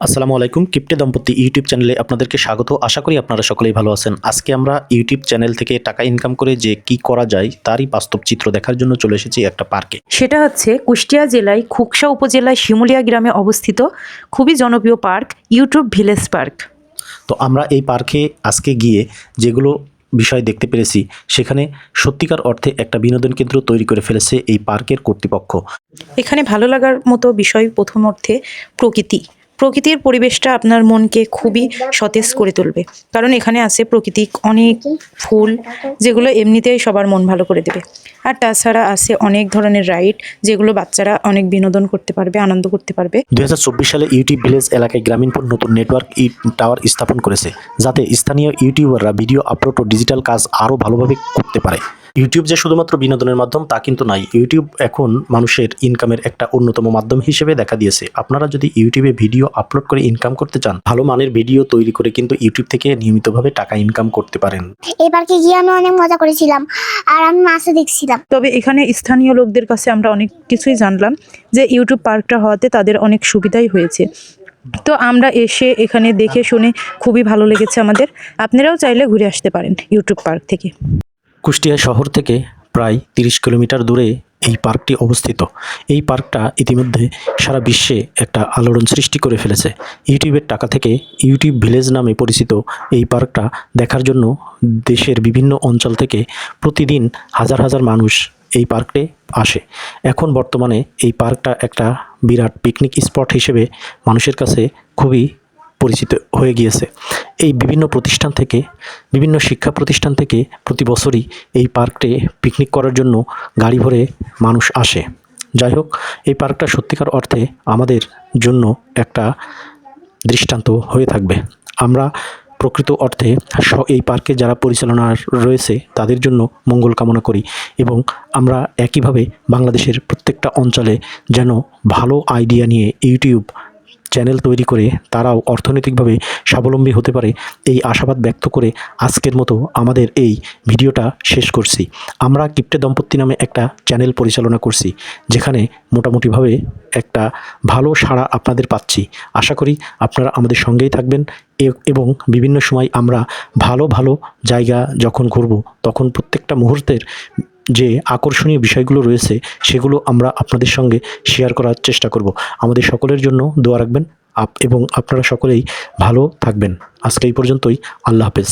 আসসালামু আলাইকুম। কিপ্টে দম্পতি ইউটিউব চ্যানেলে আপনাদেরকে স্বাগত। আশা করি আপনারা সকলেই ভালো আছেন। আজকে আমরা ইউটিউব চ্যানেল থেকে টাকা ইনকাম করে যে কি করা যায় তারই বাস্তব চিত্র দেখার জন্য চলে এসেছি একটা পার্কে। সেটা হচ্ছে কুষ্টিয়া জেলায় খুকসা উপজেলায় শিমুলিয়া গ্রামে অবস্থিত খুবই জনপ্রিয় পার্ক ইউটিউব ভিলেজ পার্ক। তো আমরা এই পার্কে আজকে গিয়ে যেগুলো বিষয় দেখতে পেরেছি, সেখানে সত্যিকার অর্থে একটা বিনোদন কেন্দ্র তৈরি করে ফেলেছে এই পার্কের কর্তৃপক্ষ। এখানে ভালো লাগার মতো বিষয় প্রথম অর্থে প্রকৃতির পরিবেশটা আপনার মনকে খুবই সতেজ করে তুলবে, কারণ এখানে আছে প্রাকৃতিক অনেক ফুল যেগুলো এমনিতেই সবার মন ভালো করে দেবে। আর তাছাড়া আছে অনেক ধরনের রাইড যেগুলো বাচ্চারা অনেক বিনোদন করতে পারবে, আনন্দ করতে পারবে। 2024 সালে ইউটিউব ভিলেজ এলাকায় গ্রামীণফোন নতুন নেটওয়ার্ক টাওয়ার স্থাপন করেছে, যাতে স্থানীয় ইউটিউবাররা ভিডিও আপলোড ও ডিজিটাল কাজ আরও ভালোভাবে করতে পারে। ইউটিউব যে শুধুমাত্র বিনোদনের মাধ্যম তা কিন্তু নয়, ইউটিউব এখন মানুষের ইনকামের একটা অন্যতম মাধ্যম হিসেবে দেখা দিয়েছে। আপনারা যদি ইউটিউবে ভিডিও আপলোড করে ইনকাম করতে চান, ভালো মানের ভিডিও তৈরি করে কিন্তু ইউটিউব থেকে নিয়মিতভাবে টাকা ইনকাম করতে পারেন। এই পার্কে গিয়ে আমি অনেক মজা করেছিলাম আর আমি মাছও দেখছিলাম। তবে এখানে স্থানীয় লোকদের কাছে আমরা অনেক কিছুই জানলাম যে ইউটিউব পার্কটা হওয়াতে তাদের অনেক সুবিধাই হয়েছে। তো আমরা এসে এখানে দেখে শুনে খুবই ভালো লেগেছে আমাদের। আপনারাও চাইলে ঘুরে আসতে পারেন ইউটিউব পার্ক থেকে। কুষ্টিয়া শহর থেকে প্রায় 30 কিলোমিটার দূরে এই পার্কটি অবস্থিত। এই পার্কটা ইতিমধ্যে সারা বিশ্বে একটা আলোড়ন সৃষ্টি করে ফেলেছে। ইউটিউবের টাকা থেকে ইউটিউব ভিলেজ নামে পরিচিত এই পার্কটা দেখার জন্য দেশের বিভিন্ন অঞ্চল থেকে প্রতিদিন হাজার হাজার মানুষ এই পার্কে আসে। এখন বর্তমানে এই পার্কটা একটা বিরাট পিকনিক স্পট হিসেবে মানুষের কাছে খুবই পরিচিত হয়ে গিয়েছে। এই বিভিন্ন প্রতিষ্ঠান থেকে, বিভিন্ন শিক্ষা প্রতিষ্ঠান থেকে প্রতি বছরই এই পার্কে পিকনিক করার জন্য গাড়ি ভরে মানুষ আসে। যাই হোক, এই পার্কটা সত্যিকার অর্থে আমাদের জন্য একটা দৃষ্টান্ত হয়ে থাকবে। আমরা প্রকৃত অর্থে এই পার্কে যারা পরিচালনা রয়েছে তাদের জন্য মঙ্গল কামনা করি, এবং আমরা একইভাবে বাংলাদেশের প্রত্যেকটা অঞ্চলে যেন ভালো আইডিয়া নিয়ে ইউটিউব চ্যানেল তৈরি করে তারাও অর্থনৈতিকভাবে স্বাবলম্বী হতে পারে, এই আশাবাদ ব্যক্ত করে আজকের মতো আমাদের এই ভিডিওটা শেষ করছি। আমরা কিপ্টে দম্পতি নামে একটা চ্যানেল পরিচালনা করছি, যেখানে মোটামুটিভাবে একটা ভালো সাড়া আপনাদের পাচ্ছি। আশা করি আপনারা আমাদের সঙ্গেই থাকবেন, এবং বিভিন্ন সময় আমরা ভালো ভালো জায়গা যখন ঘুরব তখন প্রত্যেকটা মুহূর্তের যে আকর্ষণীয় বিষয়গুলো রয়েছে সেগুলো আমরা আপনাদের সঙ্গে শেয়ার করার চেষ্টা করব। আমাদের সকলের জন্য দোয়া রাখবেন এবং আপনারা সকলেই ভালো থাকবেন। আজকে এই পর্যন্তই। আল্লাহ হাফেজ।